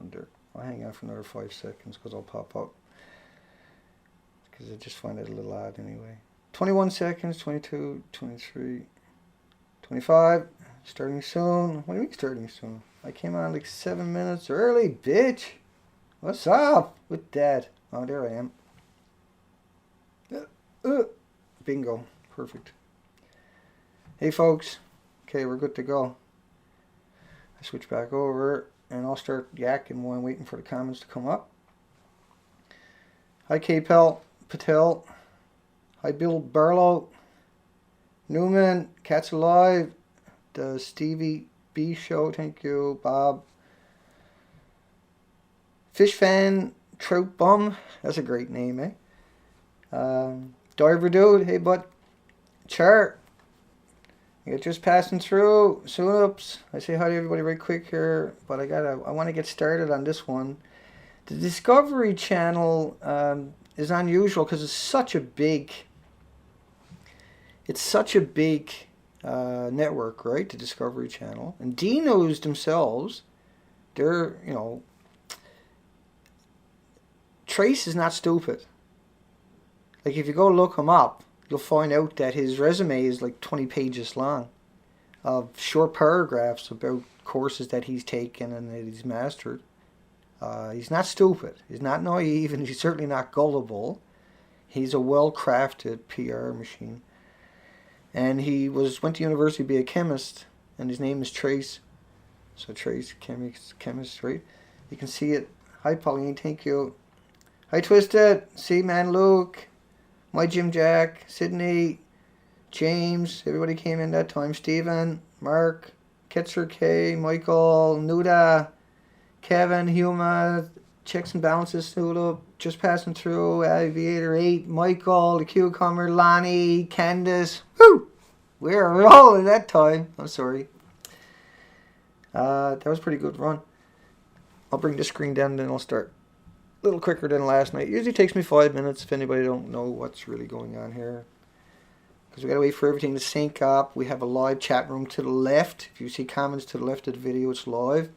on there. I'll hang out for another 5 seconds because I'll pop up. Because I just find it a little odd anyway. 21 seconds, 22, 23, 25. Starting soon. What do you mean starting soon? I came on like 7 minutes early, bitch. What's up with that? Oh, there I am. Bingo. Perfect. Hey, folks. Okay, we're good to go. I switch back over and I'll start yakking while I'm waiting for the comments to come up. Hi, K-Pel Patel. Hi, Bill Barlow. Newman. Cats Alive. The Stevie B Show. Thank you, Bob. Fish Fan. Trout Bum. That's a great name, eh? Diver Dude. Hey, bud. Chart. You're just passing through. Oops. I say hi to everybody right quick here, but I want to get started on this one. The Discovery Channel is unusual because it's such a big network, right? The Discovery Channel. And DNews themselves, they're, you know, Trace is not stupid. Like, if you go look him up, you'll find out that his resume is like 20 pages long of short paragraphs about courses that he's taken and that he's mastered. He's not stupid. He's not naive, and he's certainly not gullible. He's a well-crafted PR machine. And he went to university to be a chemist, and his name is Trace. So Trace, chemist, right? You can see it. Hi, Pauline. Thank you. Hi, Twisted. See, man, Luke. My Jim Jack, Sydney, James, everybody came in that time. Stephen, Mark, Ketzer K, Michael, Nuda, Kevin, Huma, Checks and Balances, Snoodle, just passing through, Aviator 8, Michael, the Cucumber, Lonnie, Candace. Woo! We're rolling that time. I'm sorry. That was a pretty good run. I'll bring the screen down and then I'll start. A little quicker than last night. It usually takes me 5 minutes if anybody don't know what's really going on here. Because we got to wait for everything to sync up. We have a live chat room to the left. If you see comments to the left of the video, it's live.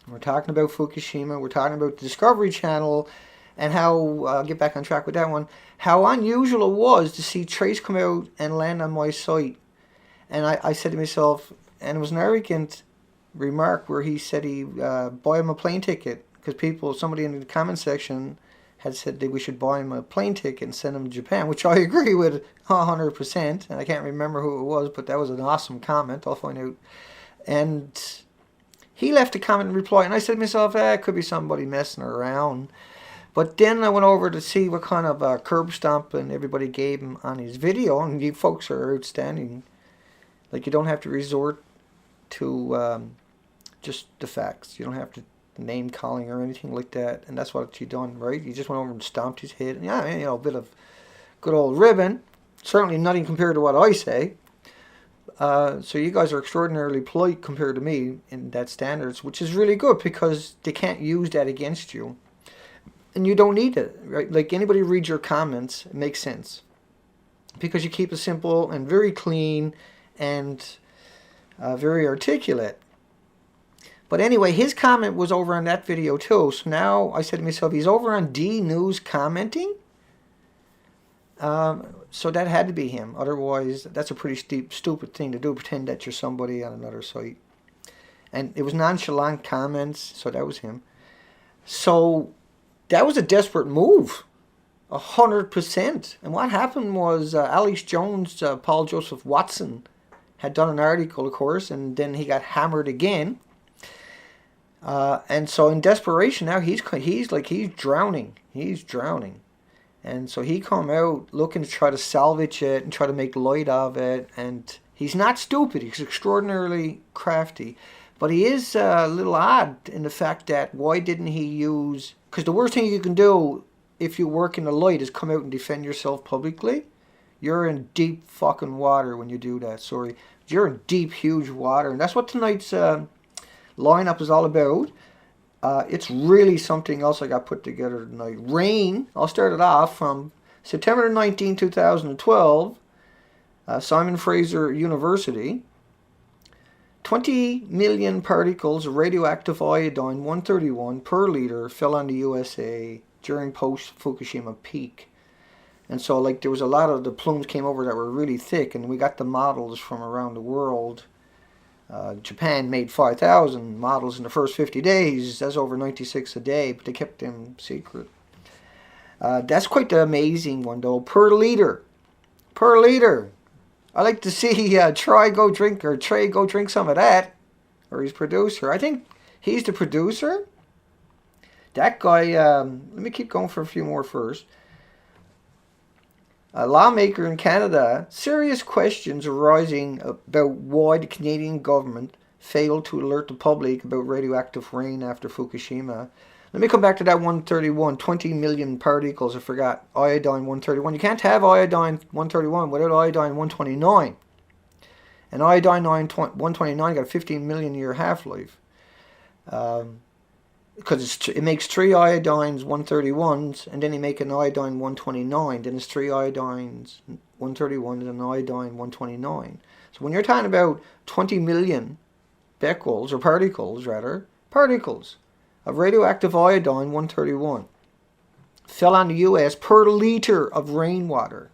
We're talking about Fukushima. We're talking about the Discovery Channel and how, I'll get back on track with that one, how unusual it was to see Trace come out and land on my site. And I said to myself, and it was an arrogant remark where he said he buy him a plane ticket. Because somebody in the comment section had said that we should buy him a plane ticket and send him to Japan, which I agree with 100%. And I can't remember who it was, but that was an awesome comment. I'll find out. And he left a comment and reply, and I said to myself, it could be somebody messing around. But then I went over to see what kind of curb stomping everybody gave him on his video, and you folks are outstanding. Like, you don't have to resort to just the facts. You don't have to name calling or anything like that, and that's what you done, right? You just went over and stomped his head, and yeah, you know, a bit of good old ribbon. Certainly nothing compared to what I say. So you guys are extraordinarily polite compared to me in that standards, which is really good because they can't use that against you, and you don't need it, right? Like, anybody reads your comments, it makes sense because you keep it simple and very clean and very articulate. But anyway, his comment was over on that video too. So now I said to myself, he's over on DNews commenting. So that had to be him. Otherwise, that's a pretty stupid thing to do, pretend that you're somebody on another site. And it was nonchalant comments, so that was him. So that was a desperate move, 100%. And what happened was Alex Jones, Paul Joseph Watson, had done an article, of course, and then he got hammered again. And so in desperation now he's drowning. He's drowning. And so he come out looking to try to salvage it and try to make light of it. And he's not stupid. He's extraordinarily crafty. But he is a little odd in the fact that why didn't he use... Because the worst thing you can do if you work in the light is come out and defend yourself publicly. You're in deep fucking water when you do that. Sorry. You're in deep, huge water. And that's what tonight's... lineup is all about. It's really something else I got put together tonight. Rain, I'll start it off from September 19, 2012, Simon Fraser University. 20 million particles of radioactive iodine-131 per liter fell on the USA during post-Fukushima peak. And so, like, there was a lot of the plumes came over that were really thick, and we got the models from around the world. Japan made 5,000 models in the first 50 days. That's over 96 a day, but they kept them secret. That's quite the amazing one, though. Per liter. Per liter. I like to see Trey go drink some of that. Or his producer. I think he's the producer. That guy, let me keep going for a few more first. A lawmaker in Canada, serious questions arising about why the Canadian government failed to alert the public about radioactive rain after Fukushima. Let me come back to that 131, 20 million particles, I forgot, iodine-131. You can't have iodine-131 without iodine-129. And iodine-129 got a 15 million year half-life. Because it makes 3 iodines 131s, and then you make an iodine 129, then it's 3 iodines 131 and an iodine 129. So when you're talking about 20 million becquerels, or particles of radioactive iodine 131 fell on the US per liter of rainwater,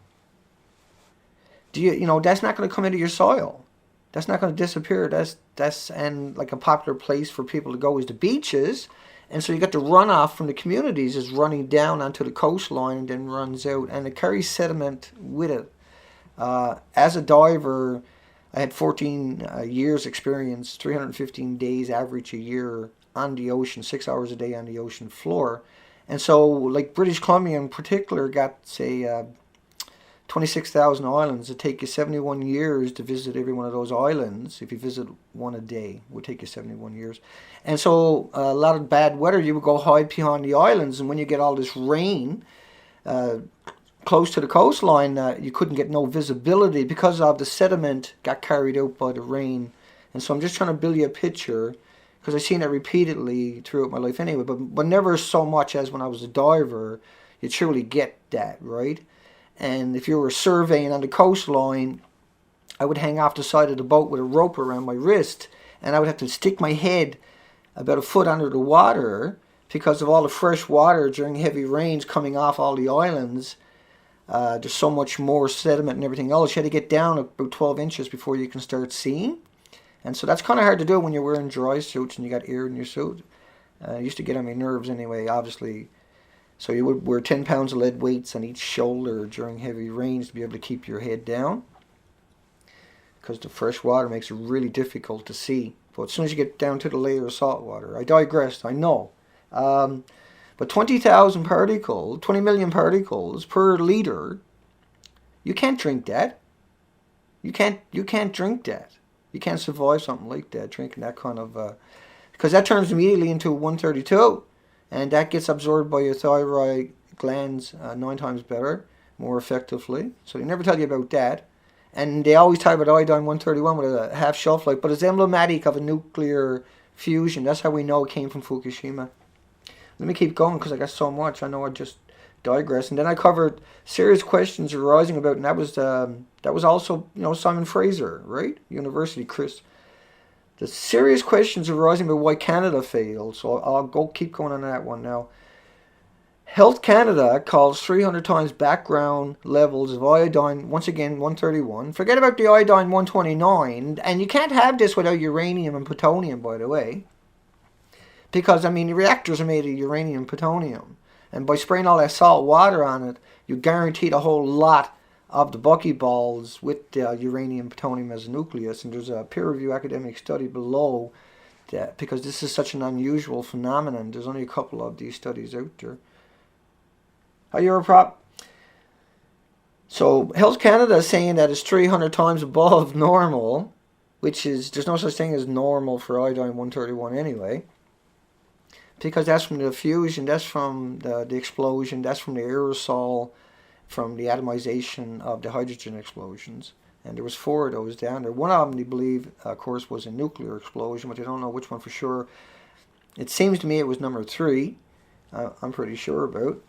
you know that's not going to come into your soil. That's not going to disappear. And like a popular place for people to go is the beaches. And so you got the runoff from the communities is running down onto the coastline and then runs out, and it carries sediment with it. As a diver, I had 14 years experience, 315 days average a year on the ocean, 6 hours a day on the ocean floor. And so, like British Columbia in particular got, say, 26,000 islands. It'd take you 71 years to visit every one of those islands. If you visit one a day, it would take you 71 years. And so a lot of bad weather, you would go hide behind the islands. And when you get all this rain close to the coastline, you couldn't get no visibility because of the sediment got carried out by the rain. And so I'm just trying to build you a picture, because I've seen it repeatedly throughout my life anyway, but never so much as when I was a diver. You truly get that, right? And if you were surveying on the coastline, I would hang off the side of the boat with a rope around my wrist, and I would have to stick my head about a foot under the water because of all the fresh water during heavy rains coming off all the islands. There's so much more sediment and everything else. You had to get down about 12 inches before you can start seeing. And so that's kind of hard to do when you're wearing dry suits and you got air in your suit. It used to get on my nerves anyway, obviously. So you would wear 10 pounds of lead weights on each shoulder during heavy rains to be able to keep your head down, because the fresh water makes it really difficult to see. But as soon as you get down to the layer of salt water, I digressed, I know. But 20,000 particles, 20 million particles per liter, you can't drink that. You can't drink that. You can't survive something like that, drinking that kind of, because that turns immediately into 132. And that gets absorbed by your thyroid glands 9 times better, more effectively. So they never tell you about that. And they always talk about iodine-131 with a half shelf life, but it's emblematic of a nuclear fusion. That's how we know it came from Fukushima. Let me keep going because I got so much. I know I just digress. And then I covered serious questions arising about, and that was also, Simon Fraser, right? University, Chris. The serious questions arising about why Canada failed. So I'll keep going on that one now. Health Canada calls 300 times background levels of iodine, once again 131. Forget about the iodine 129. And you can't have this without uranium and plutonium, by the way. Because, the reactors are made of uranium and plutonium. And by spraying all that salt water on it, you guaranteed a whole lot of the buckyballs with uranium plutonium as a nucleus. And there's a peer-reviewed academic study below that, because this is such an unusual phenomenon. There's only a couple of these studies out there. Hi, Europrop. So Health Canada is saying that it's 300 times above normal, which is, there's no such thing as normal for iodine 131 anyway. Because that's from the fusion, that's from the explosion, that's from the aerosol, from the atomization of the hydrogen explosions. And there was 4 of those down there. One of them, they believe, of course, was a nuclear explosion, but they don't know which one for sure. It seems to me it was number 3, I'm pretty sure about.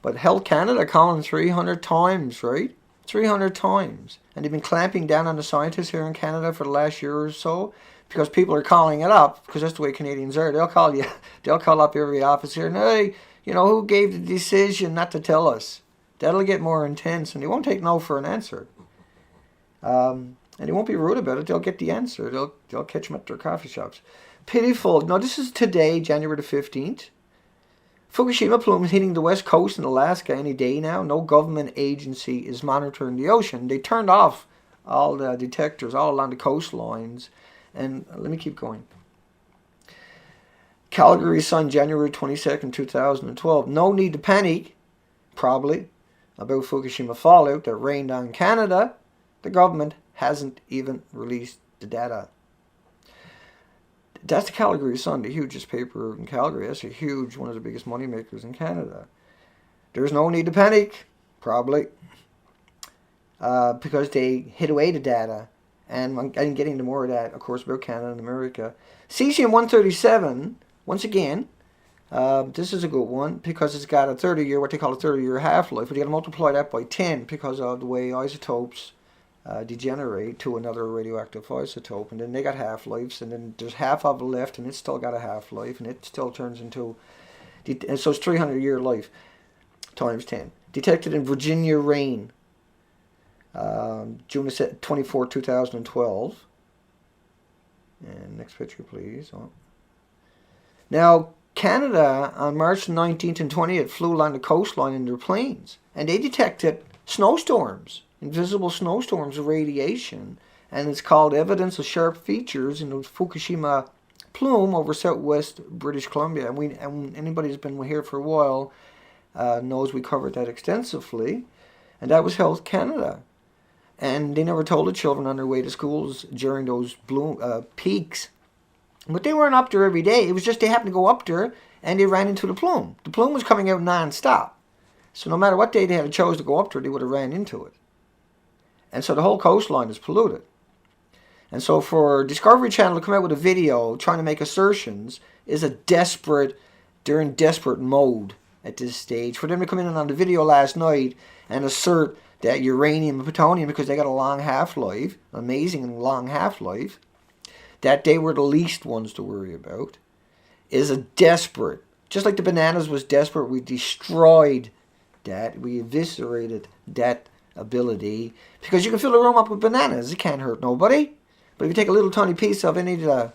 But Health Canada calling 300 times, right? 300 times. And they've been clamping down on the scientists here in Canada for the last year or so because people are calling it up, because that's the way Canadians are. They'll call you, they'll call up every officer and, hey, you know, who gave the decision not to tell us? That'll get more intense, and they won't take no for an answer. And they won't be rude about it. They'll get the answer. They'll catch them at their coffee shops. Pitiful. No, this is today, January the 15th. Fukushima plume is hitting the west coast in Alaska any day now. No government agency is monitoring the ocean. They turned off all the detectors all along the coastlines. And let me keep going. Calgary Sun, January 22nd, 2012. No need to panic, probably, about Fukushima fallout that rained on Canada. The government hasn't even released the data. That's the Calgary Sun, the hugest paper in Calgary. That's a huge, one of the biggest money makers in Canada. There's no need to panic, probably, because they hid away the data. And I'm getting to more of that, of course, about Canada and America. Cesium-137, once again, this is a good one because it's got a 30-year, what they call a 30-year half-life. But you got to multiply that by 10 because of the way isotopes degenerate to another radioactive isotope, and then they got half-lives, and then there's half of it left, and it's still got a half-life, and it still turns into, and so it's 300-year life times 10. Detected in Virginia rain, June 24, 2012. And next picture, please. Oh. Now, Canada on March 19th and 20th flew along the coastline in their planes, and they detected snowstorms. Invisible snowstorms of radiation, and it's called evidence of sharp features in the Fukushima plume over southwest British Columbia. And anybody who's been here for a while knows we covered that extensively, and that was Health Canada. And they never told the children on their way to schools during those peaks. But they weren't up there every day. It was just they happened to go up there and they ran into the plume. The plume was coming out non-stop. So no matter what day they had chose to go up there, they would have ran into it. And so the whole coastline is polluted. And so for Discovery Channel to come out with a video trying to make assertions is they're in desperate mode at this stage. For them to come in on the video last night and assert that uranium and plutonium, because they got a long half-life, amazing long half-life, that they were the least ones to worry about, is a desperate, just like the bananas was desperate, we destroyed that, we eviscerated that ability, because you can fill a room up with bananas. It can't hurt nobody. But if you take a little tiny piece of any of the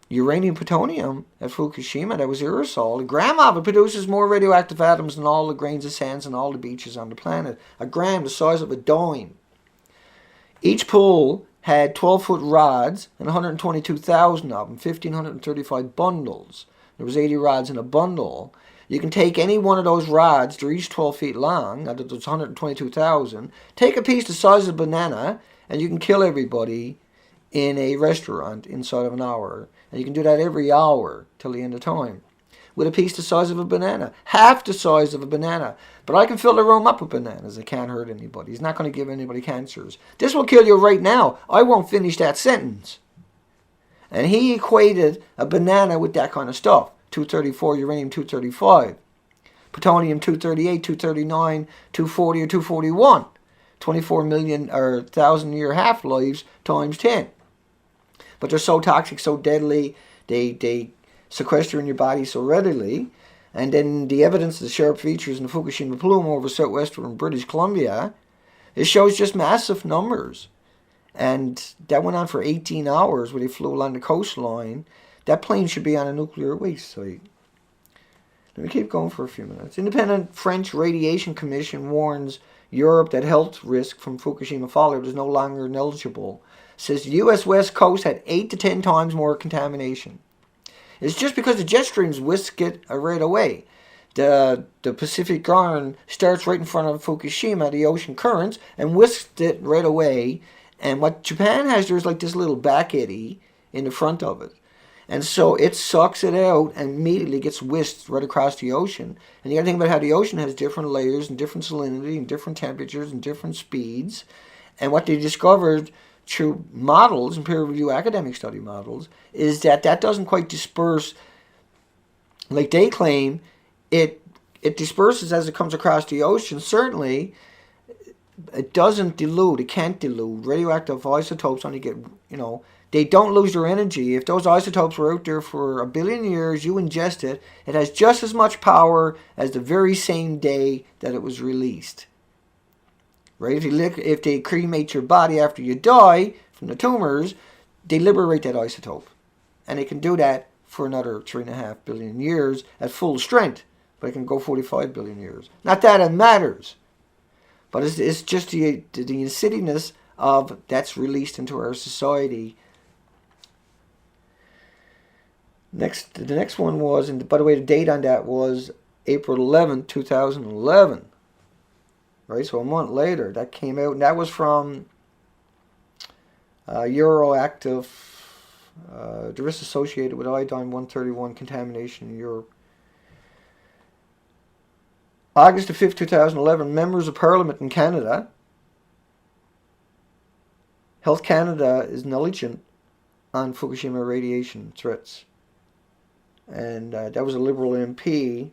uranium plutonium at Fukushima that was aerosol, a gram of it produces more radioactive atoms than all the grains of sands and all the beaches on the planet. A gram the size of a dime. Each pool had 12-foot rods and 122,000 of them, 1,535 bundles. There was 80 rods in a bundle. You can take any one of those rods, they're each 12 feet long, now that there's 122,000, take a piece the size of a banana, and you can kill everybody in a restaurant inside of an hour. And you can do that every hour till the end of time. With a piece the size of a banana, half the size of a banana. But I can fill the room up with bananas. It can't hurt anybody. It's not going to give anybody cancers. This will kill you right now. I won't finish that sentence. And he equated a banana with that kind of stuff. 234, uranium 235, plutonium 238, 239, 240 or 241, 24 million or 1,000-year half-lives times 10. But they're so toxic, so deadly, they sequester in your body so readily. And then the evidence of the sharp features in the Fukushima plume over southwestern British Columbia, it shows just massive numbers. And that went on for 18 hours where they flew along the coastline. That plane should be on a nuclear waste site. Let me keep going for a few minutes. Independent French Radiation Commission warns Europe that health risk from Fukushima fallout is no longer negligible. Says the U.S. West Coast had 8 to 10 times more contamination. It's just because the jet streams whisk it right away. The Pacific Garden starts right in front of Fukushima, the ocean currents, and whisks it right away. And what Japan has, there's like this little back eddy in the front of it. And so it sucks it out and immediately gets whisked right across the ocean. And you got to think about how the ocean has different layers and different salinity and different temperatures and different speeds. And what they discovered through models and peer-reviewed academic study models is that doesn't quite disperse like they claim. It disperses as it comes across the ocean, certainly, it doesn't dilute. It can't dilute. Radioactive isotopes only get, they don't lose their energy. If those isotopes were out there for 1 billion years, you ingest it, it has just as much power as the very same day that it was released. Right? If they cremate your body after you die from the tumors, they liberate that isotope. And they can do that for another 3.5 billion years at full strength. But it can go 45 billion years. Not that it matters. But it's just the insidiousness of that's released into our society. The next one was, and by the way, the date on that was April 11th, 2011. Right, so a month later, that came out, and that was from Euroactive, the risk associated with Iodine-131 contamination in Europe. August the 5th, 2011, members of Parliament in Canada. Health Canada is negligent on Fukushima radiation threats. And that was a Liberal MP.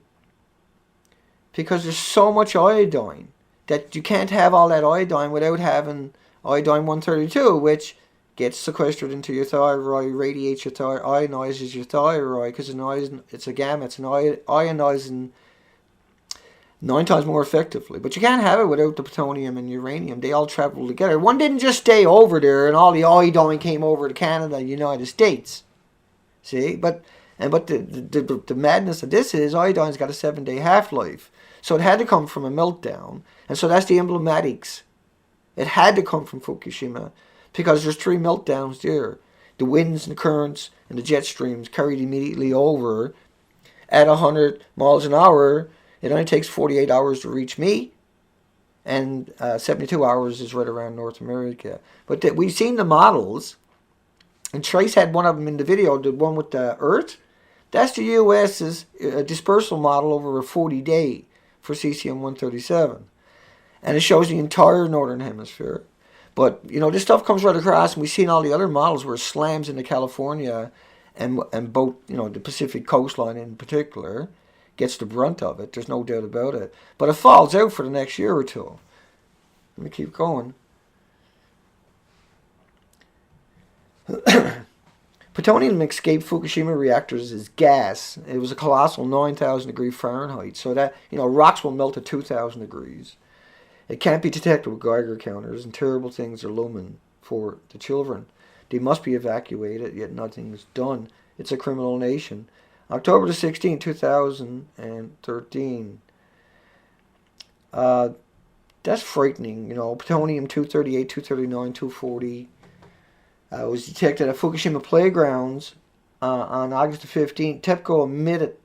Because there's so much iodine that you can't have all that iodine without having Iodine-132, which gets sequestered into your thyroid, radiates your thyroid, ionizes your thyroid, because it's a gamma, it's an ionizing 9 times more effectively. But you can't have it without the plutonium and uranium. They all travel together. One didn't just stay over there and all the iodine came over to Canada and United States. See? But the madness of this is iodine's got a 7-day half-life. So it had to come from a meltdown. And so that's the emblematics. It had to come from Fukushima because there's 3 meltdowns there. The winds and the currents and the jet streams carried immediately over at 100 miles an hour. It only takes 48 hours to reach me, and 72 hours is right around North America. But we've seen the models, and Trace had one of them in the video, the one with the Earth. That's the US's dispersal model over a 40-day for cesium-137. And it shows the entire northern hemisphere. But, this stuff comes right across, and we've seen all the other models where it slams into California and both, the Pacific coastline in particular, gets the brunt of it. There's no doubt about it. But it falls out for the next year or two. Let me keep going. Plutonium escaped Fukushima reactors as gas. It was a colossal 9,000 degrees Fahrenheit. So that, rocks will melt at 2,000 degrees. It can't be detected with Geiger counters, and terrible things are looming for the children. They must be evacuated, yet nothing is done. It's a criminal nation. October the 16th, 2013. That's frightening. Plutonium-238, 239, 240 was detected at Fukushima playgrounds on August the 15th. TEPCO admitted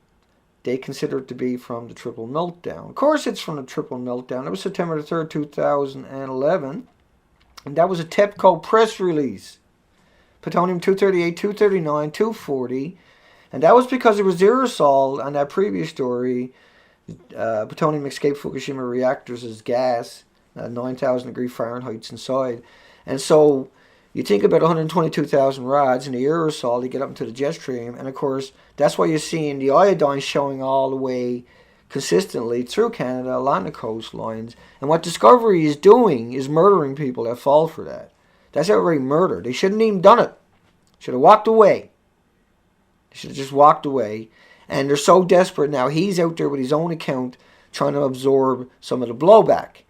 they consider it to be from the triple meltdown. Of course it's from the triple meltdown. It was September the 3rd, 2011. And that was a TEPCO press release. Plutonium-238, 239, 240. And that was because it was aerosol on that previous story. Plutonium escaped Fukushima reactors as gas, 9,000 degrees Fahrenheit inside. And so you think about 122,000 rods in the aerosol to get up into the jet stream. And of course, that's why you're seeing the iodine showing all the way consistently through Canada along the coastlines. And what Discovery is doing is murdering people that fall for that. That's outright murder. They shouldn't even done it. Should have walked away. They should have just walked away. And they're so desperate now. He's out there with his own account trying to absorb some of the blowback.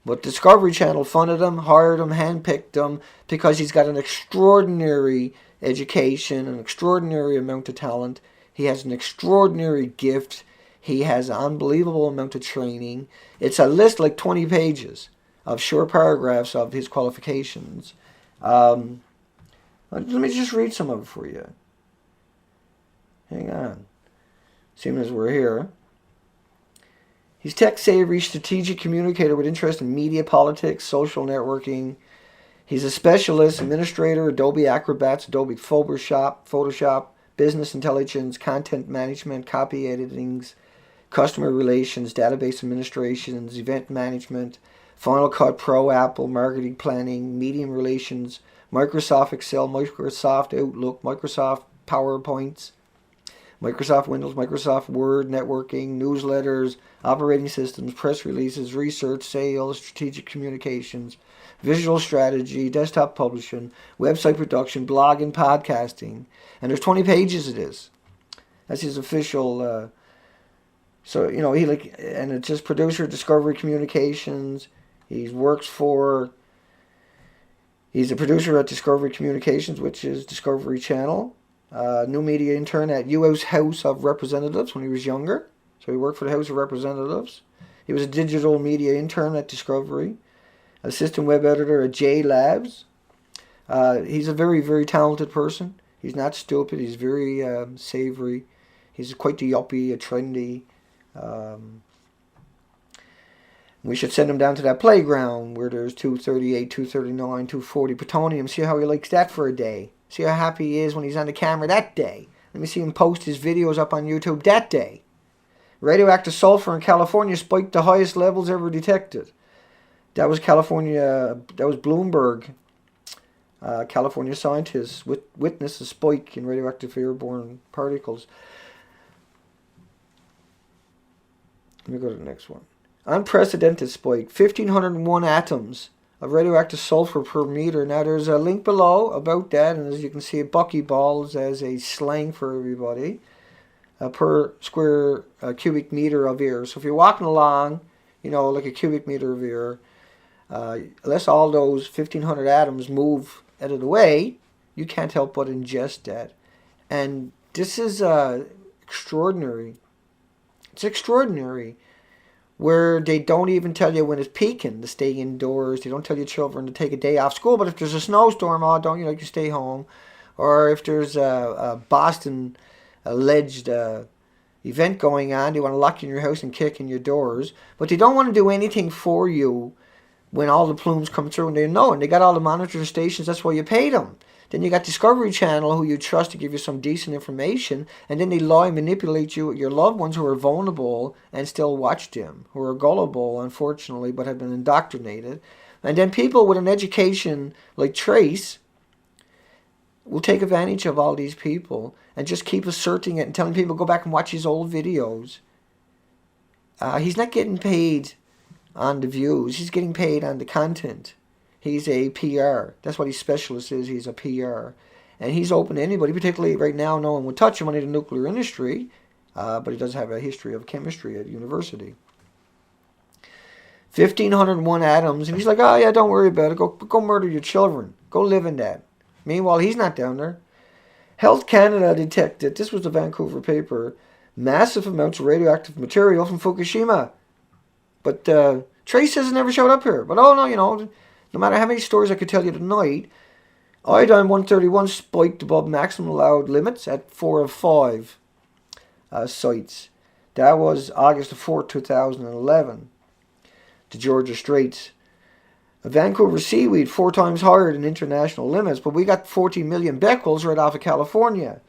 But Discovery Channel funded him, hired him, handpicked him because he's got an extraordinary education, an extraordinary amount of talent. He has an extraordinary gift. He has an unbelievable amount of training. It's a list like 20 pages of short paragraphs of his qualifications. Let me just read some of it for you. Hang on. Seeing as we're here. He's tech-savvy, strategic communicator with interest in media, politics, social networking. He's a specialist, administrator, Adobe Acrobat, Adobe Photoshop, business intelligence, content management, copy editing, customer relations, database administrations, event management, Final Cut Pro, Apple, marketing planning, medium relations, Microsoft Excel, Microsoft Outlook, Microsoft PowerPoints, Microsoft Windows, Microsoft Word, networking, newsletters, operating systems, press releases, research, sales, strategic communications, visual strategy, desktop publishing, website production, blogging, podcasting. And there's 20 pages of this. That's his official... So, you know, and it's just producer, Discovery Communications. He's a producer at Discovery Communications, which is Discovery Channel. New media intern at U.S. House of Representatives when he was younger. So he worked for the House of Representatives. He was a digital media intern at Discovery. Assistant web editor at J Labs. He's a very, very talented person. He's not stupid. He's very savory. He's quite the yuppie, a trendy. We should send him down to that playground where there's 238, 239, 240 plutonium. See how he likes that for a day. See how happy he is when he's on the camera that day. Let me see him post his videos up on YouTube that day. Radioactive sulfur in California spiked the highest levels ever detected. That was Bloomberg. California scientists witnessed a spike in radioactive airborne particles. Let me go to the next one. Unprecedented spike. 1,501 atoms of radioactive sulfur per meter. Now there's a link below about that, and as you can see, buckyballs as a slang for everybody. Per square cubic meter of air. So if you're walking along, you know, like a cubic meter of air, unless all those 1,500 atoms move out of the way, you can't help but ingest that. And this is extraordinary. It's extraordinary. Where they don't even tell you when it's peaking to stay indoors. They don't tell your children to take a day off school. But if there's a snowstorm, you can stay home. Or if there's a Boston alleged event going on, they want to lock you in your house and kick in your doors. But they don't want to do anything for you when all the plumes come through, and they know, and they got all the monitoring stations. That's why you pay them. Then you got Discovery Channel, who you trust to give you some decent information, and then they lie and manipulate you, your loved ones who are vulnerable and still watch them, who are gullible, unfortunately, but have been indoctrinated. And then people with an education like Trace will take advantage of all these people and just keep asserting it and telling people, go back and watch his old videos. He's not getting paid on the views. He's getting paid on the content. He's a PR. That's what his specialist is. He's a PR. And he's open to anybody, particularly right now no one would touch him in the nuclear industry, but he does have a history of chemistry at university. 1,501 atoms, and he's like, oh yeah, don't worry about it. Go murder your children. Go live in that. Meanwhile, he's not down there. Health Canada detected, this was the Vancouver paper, massive amounts of radioactive material from Fukushima. But Trace has never showed up here. But no matter how many stories I could tell you tonight, Iodine-131 spiked above maximum allowed limits at 4 of 5 sites. That was August the 4th, 2011. The Georgia Straits. Vancouver seaweed 4 times higher than international limits, but we got 14 million becquerels right off of California.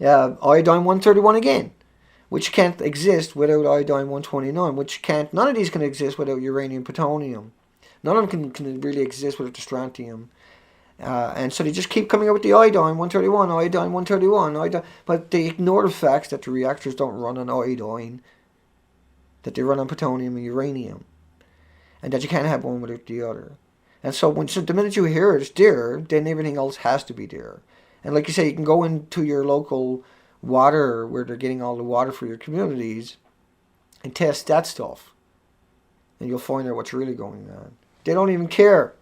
Iodine-131 again, which can't exist without Iodine-129, none of these can exist without uranium, plutonium. None of them can really exist without the strontium. And so they just keep coming up with the Iodine-131, Iodine-131, but they ignore the facts that the reactors don't run on iodine, that they run on plutonium and uranium, and that you can't have one without the other. And so the minute you hear it's there, then everything else has to be there. And like you say, you can go into your local water where they're getting all the water for your communities and test that stuff. And you'll find out what's really going on. They don't even care.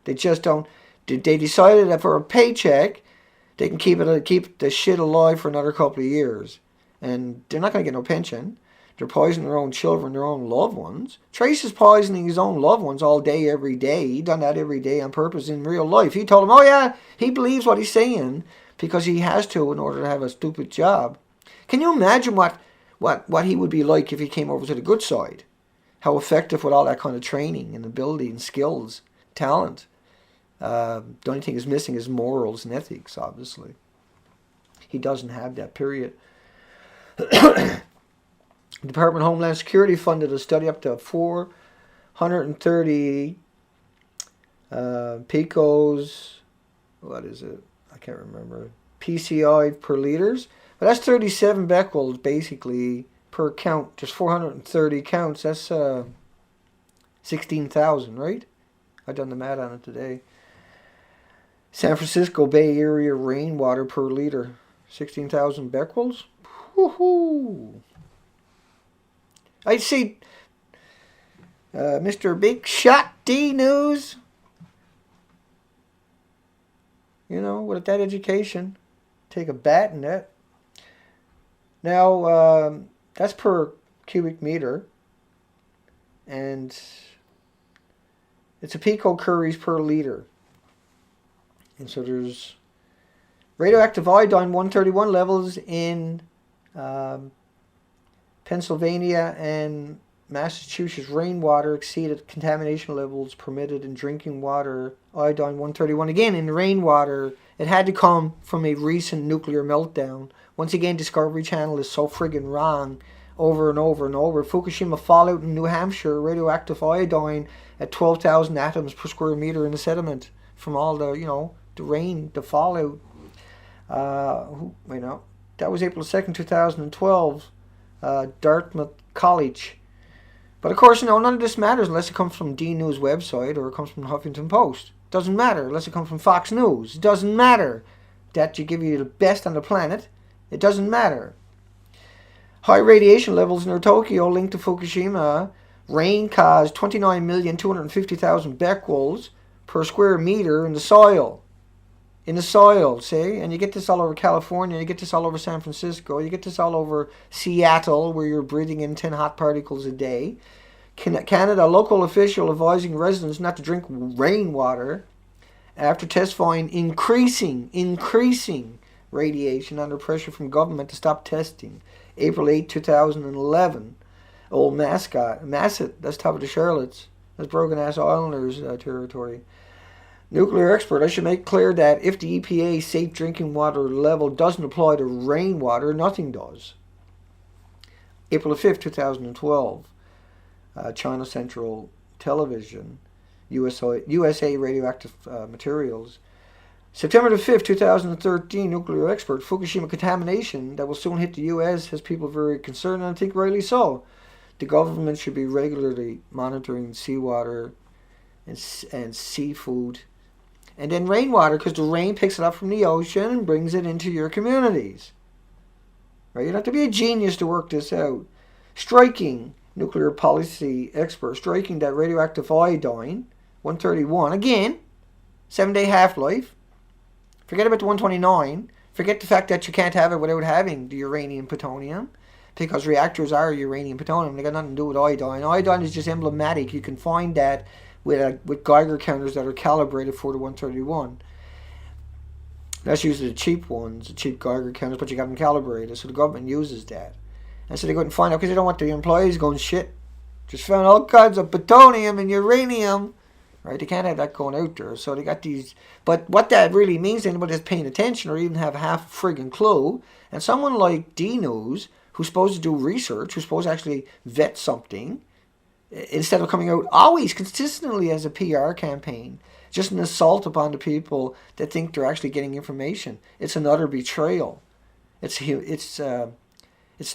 They just don't. They decided that for a paycheck, they can keep the shit alive for another couple of years. And they're not going to get no pension. They're poisoning their own children, their own loved ones. Trace is poisoning his own loved ones all day, every day. He done that every day on purpose in real life. He told them, oh yeah, he believes what he's saying because he has to in order to have a stupid job. Can you imagine what he would be like if he came over to the good side? How effective with all that kind of training and ability and skills, talent. The only thing is missing is morals and ethics, obviously. He doesn't have that, period. The Department of Homeland Security funded a study up to 430 picos, what is it? I can't remember. PCI per liters But that's 37 becquerels basically per count. Just 430 counts. That's 16,000, right? I've done the math on it today. San Francisco Bay Area rainwater per liter, 16,000 becquerels. Woohoo! I see, Mr. Big Shot DNews. You know, with that education, take a bat in that. Now, that's per cubic meter, and it's a picocuries per liter. And so there's radioactive iodine 131 levels in Pennsylvania and Massachusetts rainwater exceeded contamination levels permitted in drinking water. Iodine 131 again in rainwater. It had to come from a recent nuclear meltdown. Once again, Discovery Channel is so friggin' wrong over and over and over. Fukushima fallout in New Hampshire, radioactive iodine at 12,000 atoms per square meter in the sediment from all the, the rain, the fallout. That was April 2nd, 2012, Dartmouth College. But of course, none of this matters unless it comes from DNews website or it comes from the Huffington Post. It doesn't matter unless it comes from Fox News. It doesn't matter that you give you the best on the planet. It doesn't matter. High radiation levels near Tokyo linked to Fukushima. Rain caused 29,250,000 becquerels per square meter in the soil. See? And you get this all over California, you get this all over San Francisco, you get this all over Seattle, where you're breathing in 10 hot particles a day. Canada, a local official advising residents not to drink rainwater after testifying increasing radiation under pressure from government to stop testing. April 8, 2011. Old Masset, that's top of the Charlottes. That's Broken Ass Islanders territory. Nuclear expert, I should make clear that if the EPA safe drinking water level doesn't apply to rainwater, nothing does. April 5th, 2012. China Central Television, USA Radioactive Materials. September the 5th, 2013, nuclear expert, Fukushima contamination that will soon hit the U.S. has people very concerned, and I think rightly so. The government should be regularly monitoring seawater and seafood. And then rainwater, because the rain picks it up from the ocean and brings it into your communities. Right? You don't have to be a genius to work this out. Striking, nuclear policy expert, striking that radioactive iodine, 131, again, 7-day half-life. Forget about the 129. Forget the fact that you can't have it without having the uranium plutonium. Because reactors are uranium plutonium. They got nothing to do with iodine. Iodine is just emblematic. You can find that with Geiger counters that are calibrated for the 131. That's usually the cheap ones, the cheap Geiger counters, but you got them calibrated, so the government uses that. And so they go and find out, because they don't want the employees going, shit, just found all kinds of plutonium and uranium. Right? They can't have that going out there. So they got these. But what that really means to anybody that's paying attention or even have half a friggin' clue, and someone like DNews, who's supposed to do research, who's supposed to actually vet something, instead of coming out always consistently as a PR campaign, just an assault upon the people that think they're actually getting information. It's an utter betrayal. It's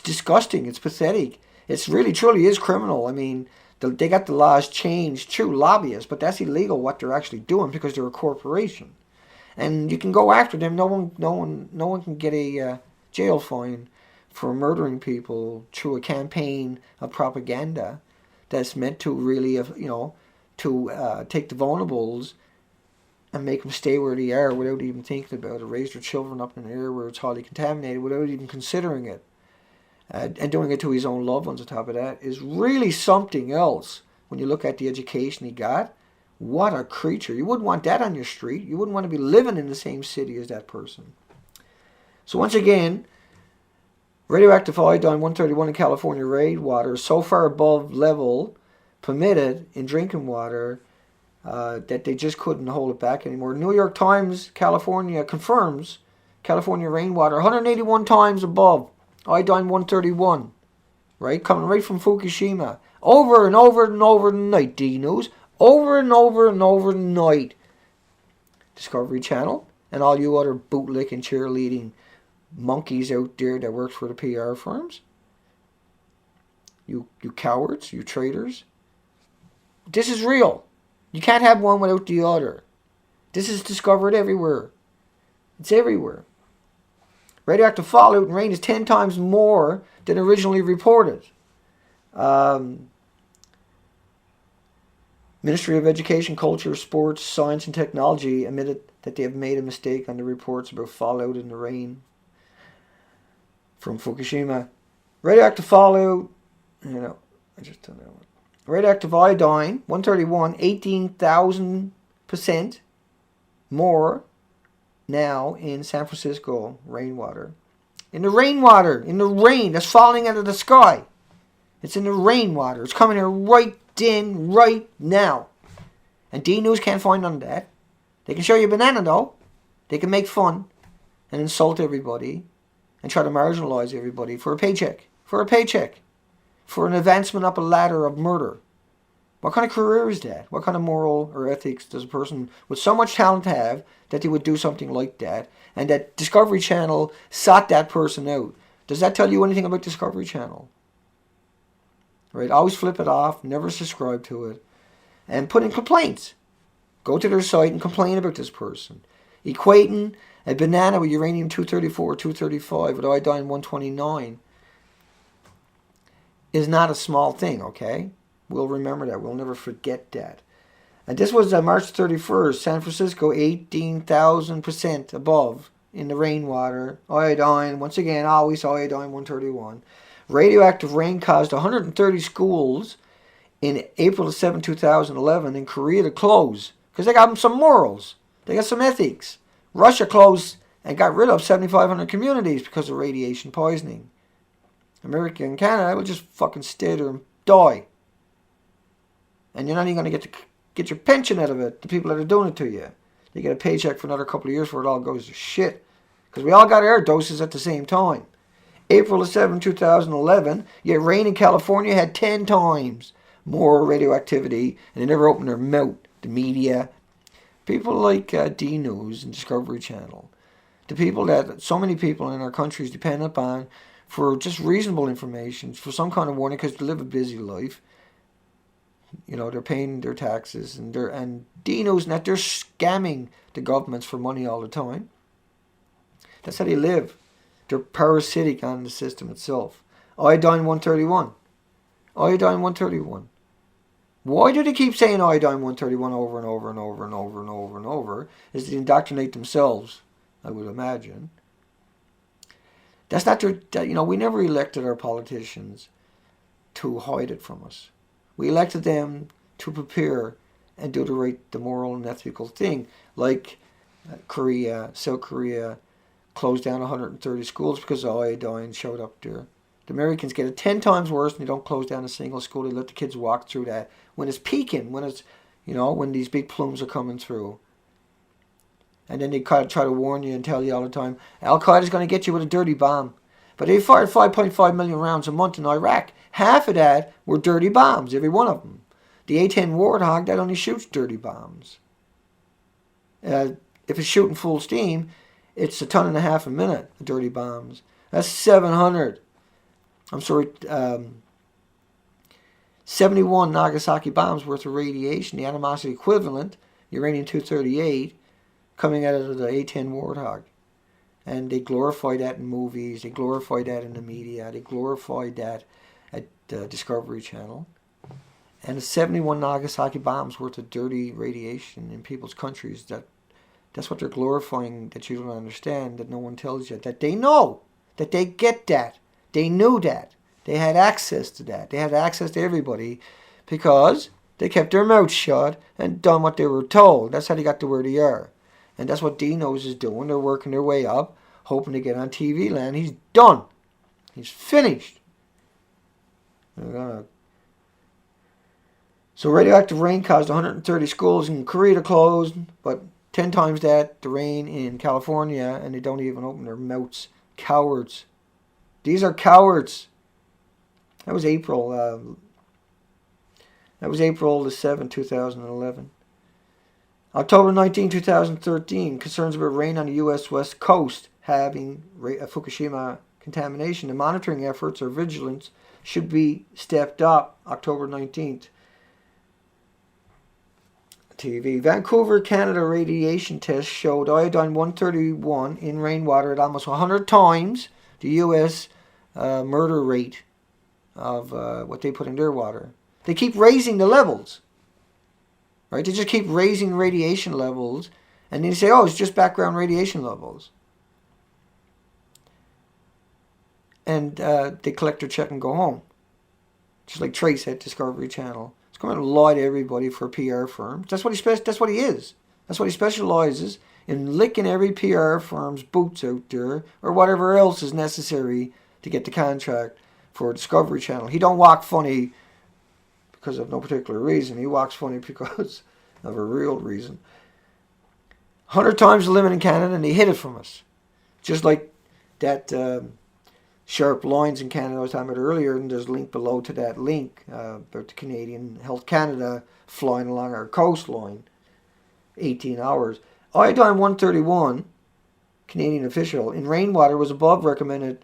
disgusting. It's pathetic. It's really truly is criminal. I mean, they got the laws changed through lobbyists, but that's illegal what they're actually doing because they're a corporation, and you can go after them. No one can get a jail fine for murdering people through a campaign of propaganda that's meant to really, take the vulnerables and make them stay where they are without even thinking about it, raise their children up in an area where it's highly contaminated without even considering it. And doing it to his own loved ones on top of that is really something else. When you look at the education he got, what a creature. You wouldn't want that on your street. You wouldn't want to be living in the same city as that person. So once again, radioactive iodine 131 in California rainwater is so far above level permitted in drinking water that they just couldn't hold it back anymore. New York Times, California confirms California rainwater 181 times above iodine 131, right? Coming right from Fukushima. Over and over and over tonight, DNews. Over and over and over tonight. Discovery Channel and all you other bootlicking, cheerleading monkeys out there that work for the PR firms. You cowards, you traitors. This is real. You can't have one without the other. This is discovered everywhere. It's everywhere. Radioactive fallout and rain is 10 times more than originally reported. Ministry of Education, Culture, Sports, Science and Technology admitted that they have made a mistake on the reports about fallout in the rain from Fukushima. Radioactive fallout, I just don't know. Radioactive iodine, 131, 18,000% more now in San Francisco rainwater. In the rainwater, in the rain that's falling out of the sky. It's in the rainwater. It's coming here right now. And DNews can't find none of that. They can show you a banana though. They can make fun and insult everybody and try to marginalize everybody for a paycheck. For an advancement up a ladder of murder. What kind of career is that? What kind of moral or ethics does a person with so much talent have that they would do something like that? And that Discovery Channel sought that person out. Does that tell you anything about Discovery Channel? Right? Always flip it off. Never subscribe to it. And put in complaints. Go to their site and complain about this person. Equating a banana with uranium-234 or 235 with iodine-129 is not a small thing, okay? We'll remember that. We'll never forget that. And this was March 31st, San Francisco, 18,000% above in the rainwater. Iodine, once again, always iodine-131. Radioactive rain caused 130 schools in April 7, 2011 in Korea to close because they got some morals. They got some ethics. Russia closed and got rid of 7,500 communities because of radiation poisoning. America and Canada will just fucking stay there and die. And you're not even going to get your pension out of it, the people that are doing it to you. They get a paycheck for another couple of years before it all goes to shit. Because we all got air doses at the same time. April 7, 2011, yet rain in California had 10 times more radioactivity, and they never opened their mouth. The media, people like DNews and Discovery Channel, the people that so many people in our countries depend upon for just reasonable information, for some kind of warning, because they live a busy life. They're paying their taxes, and DNews and that they're scamming the governments for money all the time. That's how they live. They're parasitic on the system itself. Iodine-131. Iodine-131. Why do they keep saying iodine-131 over and over and over and over and over and over? Is to indoctrinate themselves, I would imagine. That's not their, we never elected our politicians to hide it from us. We elected them to prepare and do the moral and ethical thing. Like South Korea closed down 130 schools because the iodine showed up there. The Americans get it 10 times worse and they don't close down a single school. They let the kids walk through that when it's peaking, when it's, when these big plumes are coming through. And then they try to warn you and tell you all the time, Al-Qaeda's going to get you with a dirty bomb. But they fired 5.5 million rounds a month in Iraq. Half of that were dirty bombs, every one of them. The A-10 Warthog, that only shoots dirty bombs. If it's shooting full steam, it's 1.5 tons a minute of dirty bombs. That's 71 Nagasaki bombs worth of radiation, the animosity equivalent, uranium-238, coming out of the A-10 Warthog. And they glorify that in movies, they glorify that in the media, they glorify that at Discovery Channel. And the 71 Nagasaki bombs worth of dirty radiation in people's countries, that's what they're glorifying, that you don't understand, that no one tells you, that they know, that they get that, they knew that, they had access to that, they had access to everybody because they kept their mouths shut and done what they were told. That's how they got to where they are. And that's what DNews is doing. They're working their way up, hoping to get on TV land. He's done. He's finished. So radioactive rain caused 130 schools in Korea to close, but 10 times that, the rain in California, and they don't even open their mouths. Cowards. These are cowards. That was April the 7th, 2011. October 19, 2013, concerns about rain on the U.S. West Coast having Fukushima contamination. The monitoring efforts or vigilance should be stepped up. October 19th. TV. Vancouver, Canada radiation tests showed iodine 131 in rainwater at almost 100 times the U.S. Murder rate of what they put in their water. They keep raising the levels. Right? They just keep raising radiation levels, and then you say, oh, it's just background radiation levels. And they collect their check and go home. Just like Trace at Discovery Channel. He's going to lie to everybody for a PR firm. That's what he is. That's what he specializes in, licking every PR firm's boots out there, or whatever else is necessary to get the contract for Discovery Channel. He don't walk funny because of no particular reason. He walks funny because of a real reason. 100 times the limit in Canada, and they hid it from us. Just like that sharp lines in Canada I was talking about earlier, and there's a link below to that link about the Canadian Health Canada flying along our coastline, 18 hours. Iodine 131, Canadian official, in rainwater was above recommended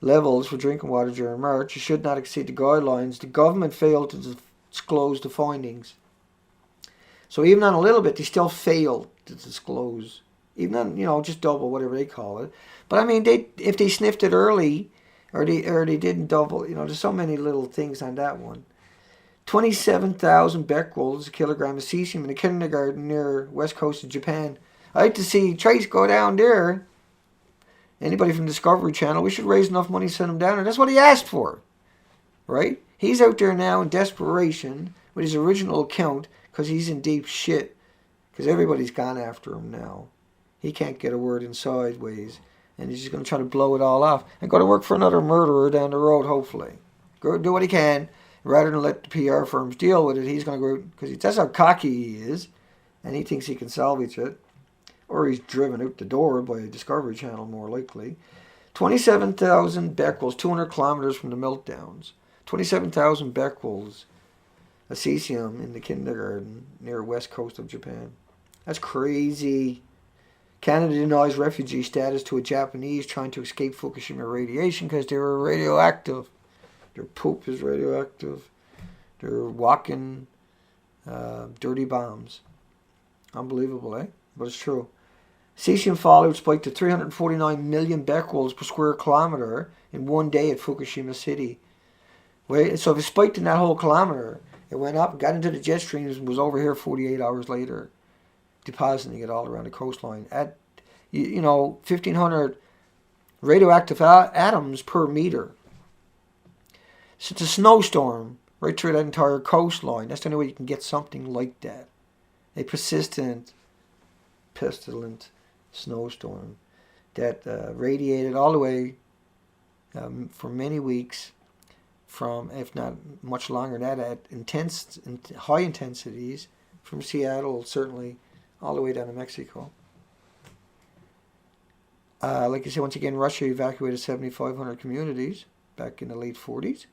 levels for drinking water during March. It should not exceed the guidelines. The government failed to disclose the findings. So even on a little bit, they still failed to disclose. Even on, just double, whatever they call it. But I mean, if they sniffed it early, or they didn't double, there's so many little things on that one. 27,000 becquerels a kilogram of cesium in a kindergarten near west coast of Japan. I'd like to see Trace go down there. Anybody from Discovery Channel, we should raise enough money to send him down there. That's what he asked for, right? He's out there now in desperation with his original account because he's in deep shit because everybody's gone after him now. He can't get a word in sideways, and he's just going to try to blow it all off and go to work for another murderer down the road, hopefully. Go do what he can. Rather than let the PR firms deal with it, he's going to go, because that's how cocky he is, and he thinks he can salvage it. Or he's driven out the door by a Discovery Channel, more likely. 27,000 becquerels, 200 kilometers from the meltdowns. 27,000 becquerels of cesium in the kindergarten near west coast of Japan. That's crazy. Canada denies refugee status to a Japanese trying to escape Fukushima radiation because they were radioactive. Their poop is radioactive. They're walking dirty bombs. Unbelievable, eh? But it's true. Cesium fallout spiked to 349 million becquerels per square kilometer in one day at Fukushima City. So if it spiked in that whole kilometer, it went up, got into the jet streams, and was over here 48 hours later, depositing it all around the coastline at 1,500 radioactive atoms per meter. So it's a snowstorm right through that entire coastline. That's the only way you can get something like that. A pestilent snowstorm that radiated all the way for many weeks from, if not much longer than that, at high intensities from Seattle, certainly, all the way down to Mexico. Like I said, once again, Russia evacuated 7,500 communities back in the late 40s.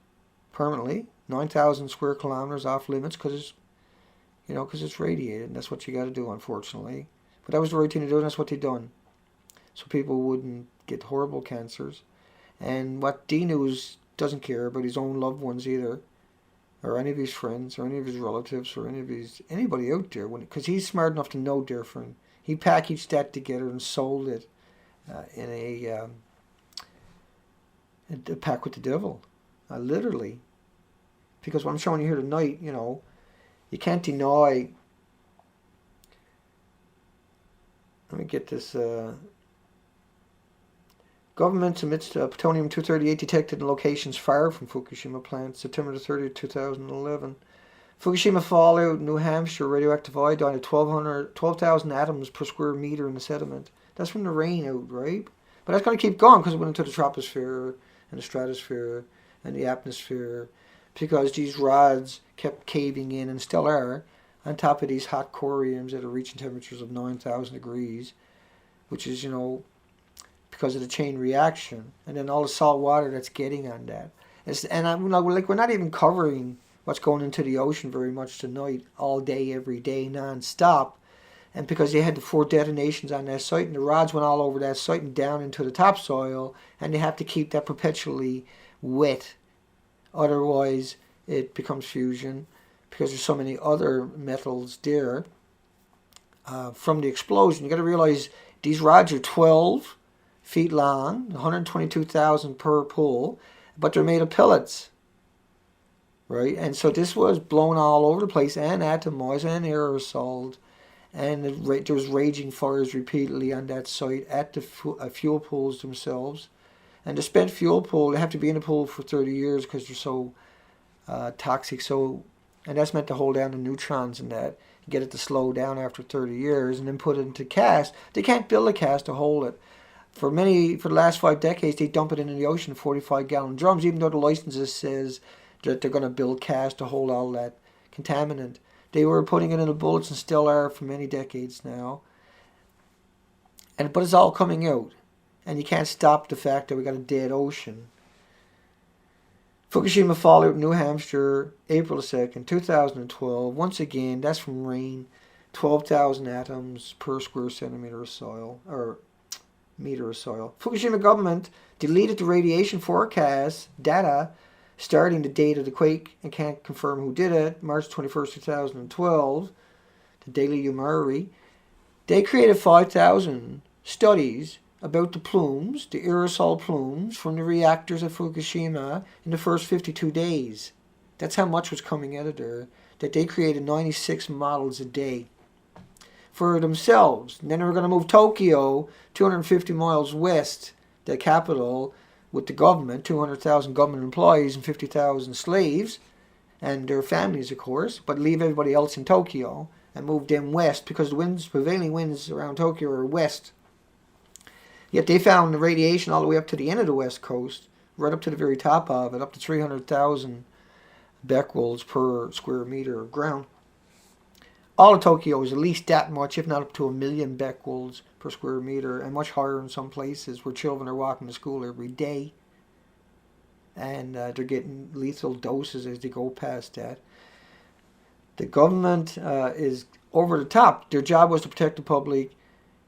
Permanently, 9,000 square kilometers off limits because it's radiated, and that's what you got to do, unfortunately. But that was the right thing to do, and that's what they done, so people wouldn't get horrible cancers. And what DNews doesn't care about his own loved ones either, or any of his friends, or any of his relatives, or anybody out there, because he's smart enough to know different. He packaged that together and sold it in a pack with the devil. Literally, because what I'm showing you here tonight, you can't deny. Let me get this. Government admits plutonium-238 detected in locations far from Fukushima plant, September 30th, 2011. Fukushima fallout, New Hampshire, radioactive iodine at 12,000 atoms per square meter in the sediment. That's from the rain out, right? But that's going to keep going because it went into the troposphere and the stratosphere and the atmosphere, because these rods kept caving in and still are on top of these hot coriums that are reaching temperatures of 9,000 degrees, which is, because of the chain reaction, and then all the salt water that's getting on that. We're not even covering what's going into the ocean very much tonight, all day, every day, non-stop. and because they had the 4 detonations on that site, and the rods went all over that site and down into the topsoil, and they have to keep that perpetually wet. Otherwise, it becomes fusion because there's so many other metals there from the explosion. You got to realize these rods are 12 feet long, 122,000 per pull, but they're made of pellets, right? And so this was blown all over the place and atomized and aerosoled. And there was raging fires repeatedly on that site at the fuel pools themselves. And the spent fuel pool, they have to be in the pool for 30 years because they're so toxic. So, and that's meant to hold down the neutrons and that, get it to slow down after 30 years, and then put it into cast. They can't build a cast to hold it. For the last 5 decades, they dump it into the ocean in 45-gallon drums, even though the licenses says that they're going to build cast to hold all that contaminant. They were putting it in the bullets and still are for many decades now. But it's all coming out. And you can't stop the fact that we got a dead ocean. Fukushima fallout in New Hampshire, April 2nd, 2012. Once again, that's from rain. 12,000 atoms per square centimeter of soil, or meter of soil. Fukushima government deleted the radiation forecast data starting the date of the quake and can't confirm who did it. March 21st, 2012. The Daily Umari. They created 5,000 studies about the plumes, the aerosol plumes from the reactors at Fukushima in the first 52 days. That's how much was coming out of there. That they created 96 models a day for themselves. And then they were going to move Tokyo 250 miles west, the capital, with the government, 200,000 government employees and 50,000 slaves, and their families, of course, but leave everybody else in Tokyo and move them west because the prevailing winds around Tokyo are west. Yet they found the radiation all the way up to the end of the west coast, right up to the very top of it, up to 300,000 becquerels per square meter of ground. All of Tokyo is at least that much, if not up to 1 million becquerels per square meter, and much higher in some places where children are walking to school every day. And they're getting lethal doses as they go past that. The government is over the top. Their job was to protect the public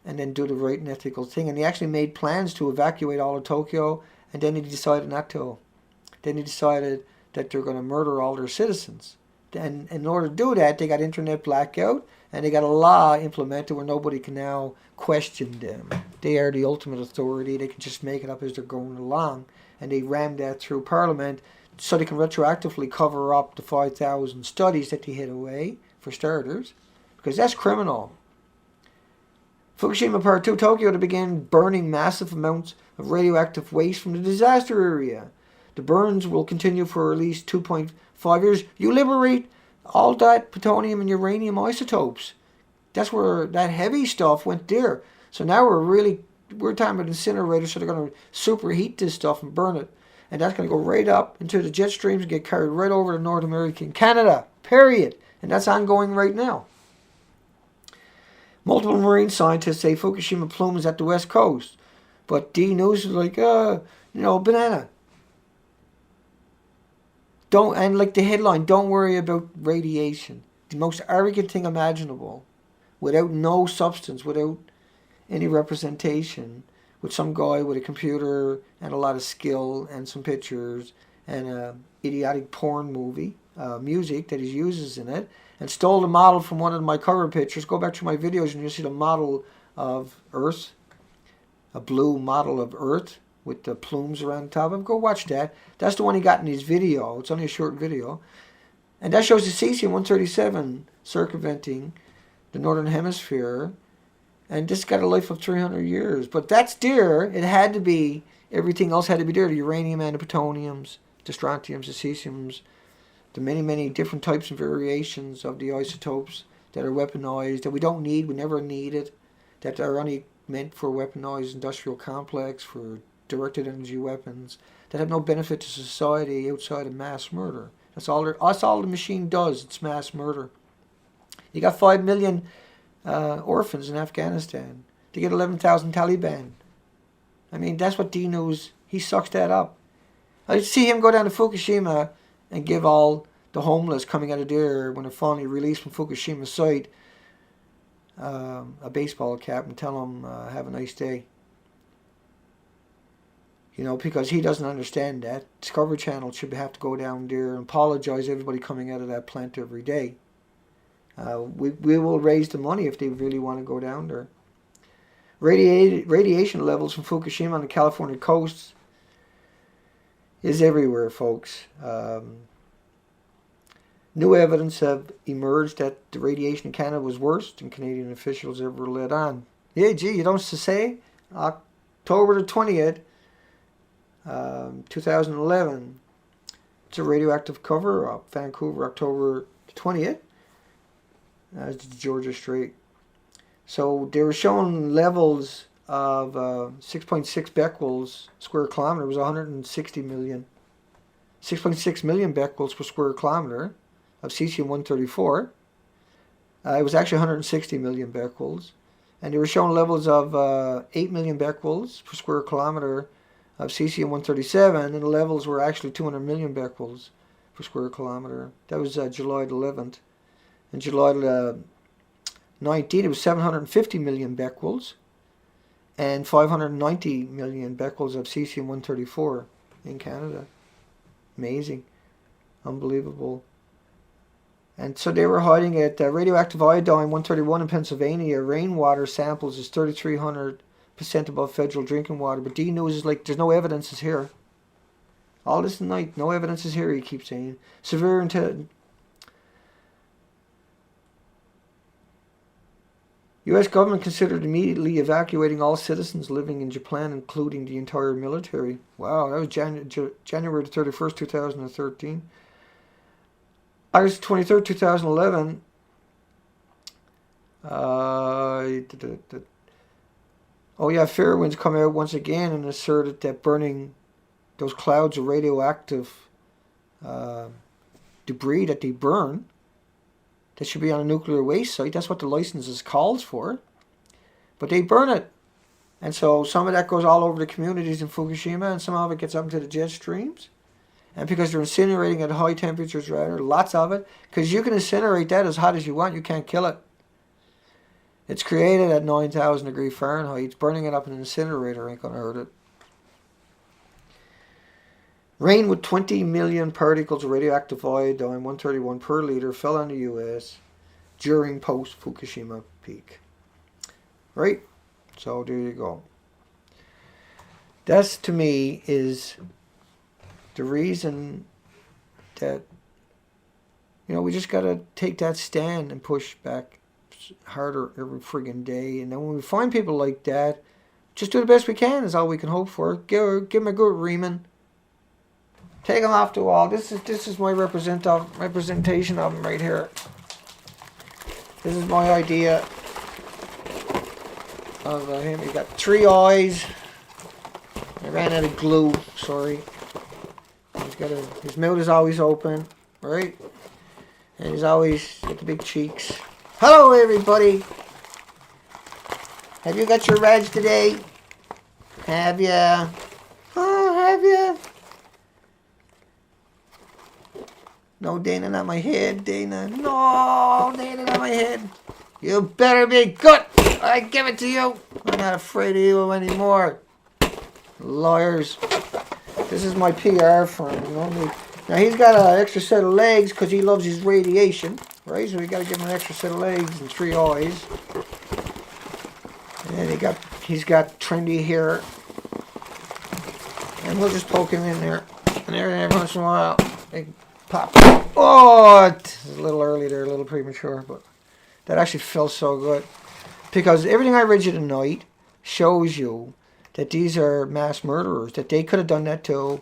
and then do the right and ethical thing. And they actually made plans to evacuate all of Tokyo, and then they decided not to. Then they decided that they're going to murder all their citizens. And in order to do that, they got internet blackout, and they got a law implemented where nobody can now question them. They are the ultimate authority. They can just make it up as they're going along. And they rammed that through Parliament so they can retroactively cover up the 5,000 studies that they hid away, for starters, because that's criminal. Fukushima Part 2, Tokyo, to begin burning massive amounts of radioactive waste from the disaster area. The burns will continue for at least 2.5 years. You liberate all that plutonium and uranium isotopes. That's where that heavy stuff went there. So now we're talking about incinerators, so they're going to superheat this stuff and burn it. And that's going to go right up into the jet streams and get carried right over to North America and Canada, period. And that's ongoing right now. Multiple marine scientists say Fukushima plume is at the west coast. But DNews is like, banana. And like the headline, don't worry about radiation. The most arrogant thing imaginable. Without no substance, without any representation. With some guy with a computer and a lot of skill and some pictures and a idiotic porn movie, music that he uses in it. And stole the model from one of my cover pictures. Go back to my videos and you'll see the model of Earth. A blue model of Earth with the plumes around the top of it. Go watch that. That's the one he got in his video. It's only a short video. And that shows the cesium-137 circumventing the northern hemisphere. And this got a life of 300 years. But that's there. It had to be. Everything else had to be there. The uranium and the plutoniums, the strontiums, the cesiums, the many, many different types and variations of the isotopes that are weaponized, that we don't need, we never need it, that are only meant for weaponized industrial complex, for directed energy weapons, that have no benefit to society outside of mass murder. That's all the machine does, it's mass murder. You got 5 million orphans in Afghanistan. They get 11,000 Taliban. I mean, that's what DNews, he sucks that up. I see him go down to Fukushima and give all the homeless coming out of there when they're finally released from Fukushima site a baseball cap and tell him have a nice day. You know, because he doesn't understand that. Discovery Channel should have to go down there and apologize to everybody coming out of that plant every day. We will raise the money if they really want to go down there. Radiation levels from Fukushima on the California coast is everywhere, folks. New evidence have emerged that the radiation in Canada was worse than Canadian officials ever let on. Yeah, gee, you don't say? October the 20th, 2011. It's a radioactive cover-up. Vancouver, October the 20th. That's the Georgia Strait. So they were showing levels of 6.6 becquerels square kilometer. It was 160 million. 6.6 million becquerels per square kilometer of cesium-134. It was actually 160 million becquerels. And they were showing levels of 8 million becquerels per square kilometer of cesium-137. And the levels were actually 200 million becquerels per square kilometer. That was July 11th. And July 19th, it was 750 million becquerels and 590 million becquerels of cesium-134 in Canada. Amazing. Unbelievable. And so they were hiding it. Radioactive iodine-131 in Pennsylvania. Rainwater samples is 3,300% above federal drinking water. But DNews is like, there's no evidence here. All this night, no evidence is here, he keeps saying. Severe U.S. government considered immediately evacuating all citizens living in Japan, including the entire military. Wow, that was January 31st, 2013. August 23rd, 2011. Fairwinds come out once again and asserted that burning those clouds of radioactive debris that they burn, that should be on a nuclear waste site. That's what the licenses calls for. But they burn it. And so some of that goes all over the communities in Fukushima, and some of it gets up into the jet streams. And because they're incinerating at high temperatures, rather, lots of it, because you can incinerate that as hot as you want, you can't kill it. It's created at 9,000 degrees Fahrenheit. Burning it up in an incinerator ain't going to hurt it. Rain with 20 million particles of radioactive iodine-131 per liter fell on the U.S. during post-Fukushima peak. Right? So there you go. That's, to me, is the reason that, we just got to take that stand and push back harder every friggin' day. And then when we find people like that, just do the best we can is all we can hope for. Give them a good reaming. Take him off the wall. This is my representation of him right here. This is my idea of him. He got 3 eyes. I ran out of glue. Sorry. His mouth is always open, right? And he's always got the big cheeks. Hello, everybody. Have you got your rags today? Have ya? Oh, have ya? No, Dana, not my head, Dana. No, Dana, not my head. You better be good. I give it to you. I'm not afraid of you anymore. Liars. This is my PR firm. Now, he's got an extra set of legs because he loves his radiation, right? So we got to give him an extra set of legs and 3 eyes. And he's got trendy hair. And we'll just poke him in there. And every once in a while, they pop. Oh, it's a little early there, a little premature, but that actually felt so good. Because everything I read you tonight shows you that these are mass murderers, that they could have done that too.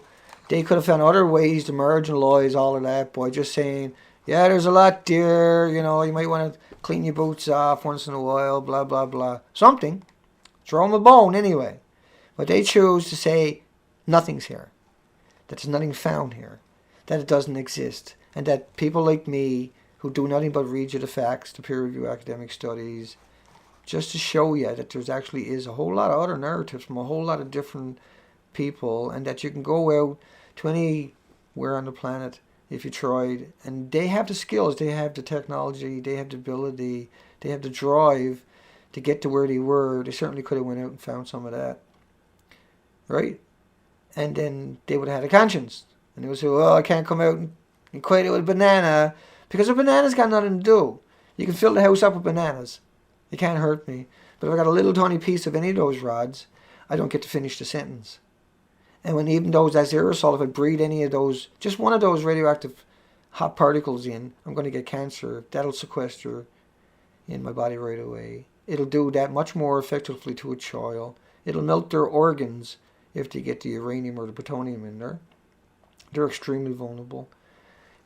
They could have found other ways to marginalize all of that by just saying, yeah, there's a lot there, you might want to clean your boots off once in a while, blah, blah, blah. Something. Throw them a bone anyway. But they choose to say nothing's here, that there's nothing found here, that it doesn't exist, and that people like me, who do nothing but read you the facts, the peer-reviewed academic studies, just to show you that there's actually is a whole lot of other narratives from a whole lot of different people, and that you can go out to anywhere on the planet if you tried, and they have the skills, they have the technology, they have the ability they have the drive to get to where they were, they certainly could have went out and found some of that. Right? And then they would have had a conscience. And they would say, well, I can't come out and equate it with a banana, because a banana's got nothing to do. You can fill the house up with bananas. It can't hurt me. But if I got a little tiny piece of any of those rods, I don't get to finish the sentence. And when even though that's aerosol, if I breathe any of those, just one of those radioactive hot particles in, I'm going to get cancer. That'll sequester in my body right away. It'll do that much more effectively to a child. It'll melt their organs if they get the uranium or the plutonium in there. They're extremely vulnerable.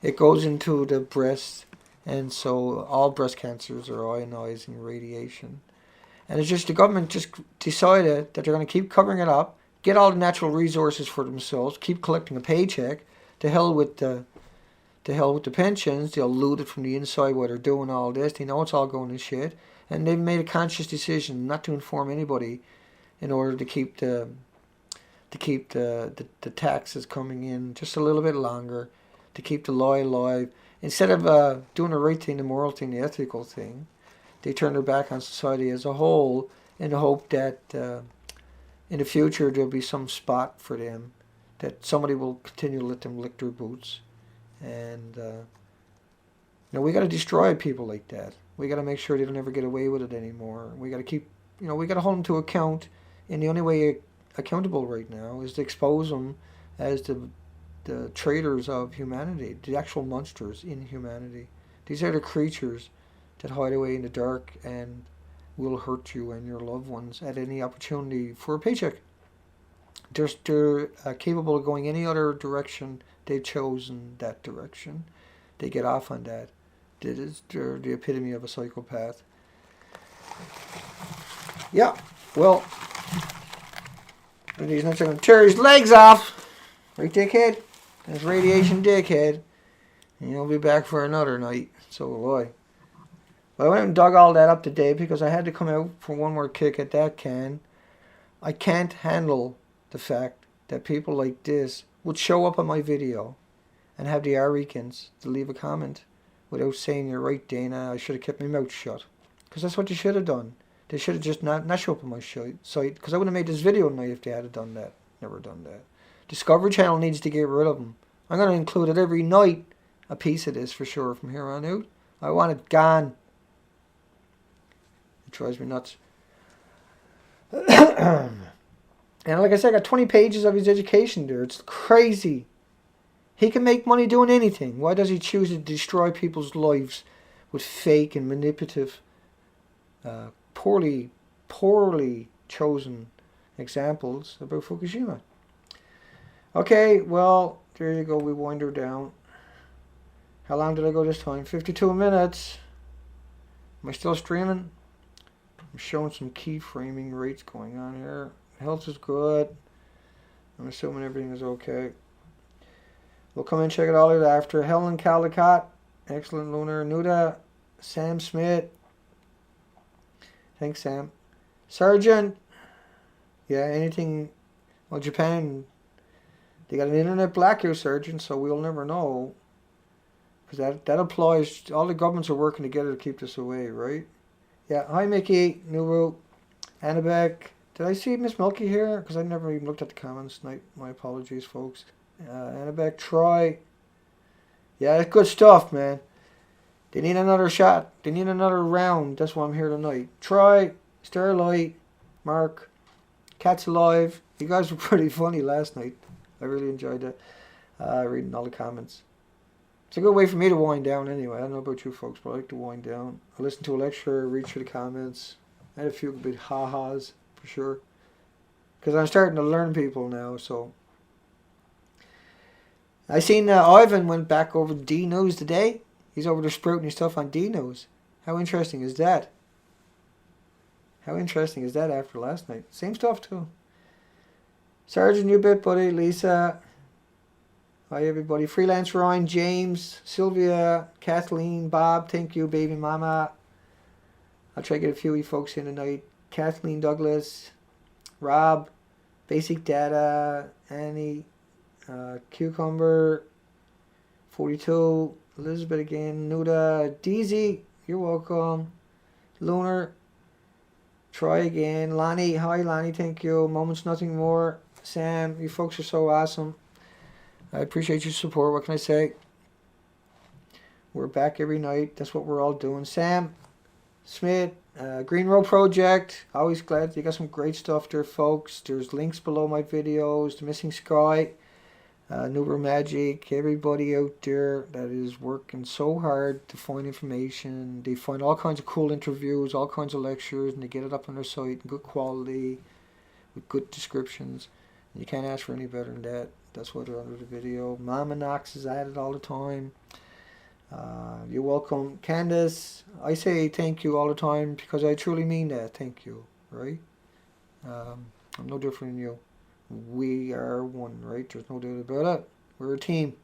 It goes into the breast, and so all breast cancers are ionizing radiation. And it's just the government just decided that they're going to keep covering it up, get all the natural resources for themselves, keep collecting a paycheck. To hell with the pensions. They'll loot it from the inside while they're doing all this. They know it's all going to shit, and they've made a conscious decision not to inform anybody in order to keep the taxes coming in just a little bit longer, to keep the lie alive. Instead of doing the right thing, the moral thing, the ethical thing, they turn their back on society as a whole in the hope that in the future there'll be some spot for them, that somebody will continue to let them lick their boots. And we got to destroy people like that. We got to make sure they don't ever get away with it anymore. We got to keep, we got to hold them to account. And the only way accountable right now is to expose them as the traitors of humanity, the actual monsters in humanity. These are the creatures that hide away in the dark and will hurt you and your loved ones at any opportunity for a paycheck. They're capable of going any other direction. They've chosen that direction. They get off on that. They're the epitome of a psychopath. Yeah, well, he's not going to tear his legs off. Right, dickhead? That's radiation, dickhead. And you'll be back for another night. So will I. But I went and dug all that up today because I had to come out for one more kick at that can. I can't handle the fact that people like this would show up on my video and have the arrogance to leave a comment without saying, you're right, Dana, I should have kept my mouth shut. Because that's what they should have done. They should have just not show up on my site, because I would have made this video tonight if they had done that. Never done that. Discovery Channel needs to get rid of them. I'm going to include it every night, a piece of this for sure from here on out. I want it gone. It drives me nuts. And like I said, I got 20 pages of his education there. It's crazy. He can make money doing anything. Why does he choose to destroy people's lives with fake and manipulative, poorly chosen examples about Fukushima? Okay, well, there you go. We wind her down. How long did I go this time? 52 minutes. Am I still streaming? I'm showing some keyframing rates going on here. Health is good. I'm assuming everything is okay. We'll come in and check it all out after. Helen Caldecott. Excellent Lunar. Nuda. Sam Smith. Thanks, Sam. Sergeant. Yeah, anything. Well, Japan. They got an internet blackout, Sergeant, so we'll never know. Because that applies. All the governments are working together to keep this away, right? Yeah. Hi, Mickey. Nuru. Annabek. Did I see Miss Milky here? Because I never even looked at the comments tonight. My apologies, folks. Annabek, Troy. Yeah, that's good stuff, man. They need another shot. They need another round. That's why I'm here tonight. Troy, Starlight, Mark, Cat's Alive. You guys were pretty funny last night. I really enjoyed that. Reading all the comments. It's a good way for me to wind down anyway. I don't know about you folks, but I like to wind down. I listen to a lecture, read through the comments. I had a few big ha-has. For sure, because I'm starting to learn people now. So I seen Ivan went back over to DNews today. He's over there sprouting his stuff on DNews. How interesting is that? How interesting is that after last night? Same stuff too. Sergeant, you bit, buddy. Lisa. Hi everybody. Freelance Ryan, James, Sylvia, Kathleen, Bob. Thank you, baby mama. I'll try to get a few of you folks in tonight. Kathleen Douglas, Rob, Basic Data, Annie, Cucumber, 42, Elizabeth again, Nuda, Deezy, you're welcome. Lunar, try again. Lonnie, hi Lonnie, thank you. Moments Nothing More. Sam, you folks are so awesome. I appreciate your support. What can I say? We're back every night. That's what we're all doing. Sam Smith, Green Row Project. Always glad you got some great stuff there, folks. There's links below my videos. The Missing Sky, Nuber Magic, everybody out there that is working so hard to find information. They find all kinds of cool interviews, all kinds of lectures, and they get it up on their site in good quality with good descriptions. And you can't ask for any better than that. That's why they're under the video. Mama Knox is at it all the time. You're welcome. Candace, I say thank you all the time because I truly mean that. Thank you, right? I'm no different than you. We are one, right? There's no doubt about it. We're a team.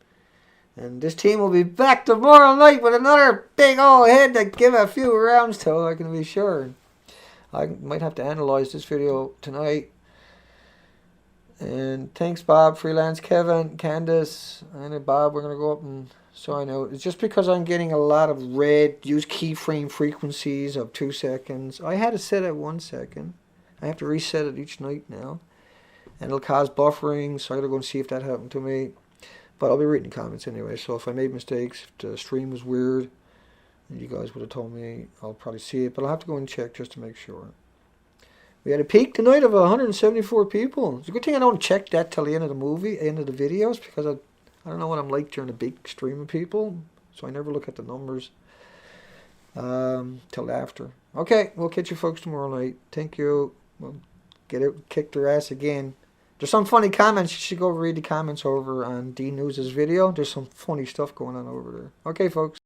And this team will be back tomorrow night with another big old head to give a few rounds to, I can be sure. I might have to analyze this video tonight. And thanks, Bob, Freelance, Kevin, Candace, and Bob. We're going to go up and sign out. It's just because I'm getting a lot of red, use keyframe frequencies of 2 seconds. I had it set at 1 second. I have to reset it each night now. And it'll cause buffering, so I gotta go and see if that happened to me. But I'll be reading the comments anyway, so if I made mistakes, if the stream was weird, you guys would have told me, I'll probably see it, but I'll have to go and check just to make sure. We had a peak tonight of 174 people. It's a good thing I don't check that till the end of the end of the videos, because I don't know what I'm like during a big stream of people, so I never look at the numbers till after. Okay, we'll catch you folks tomorrow night. Thank you. We'll get it, kick their ass again. There's some funny comments. You should go read the comments over on DNews' video. There's some funny stuff going on over there. Okay, folks.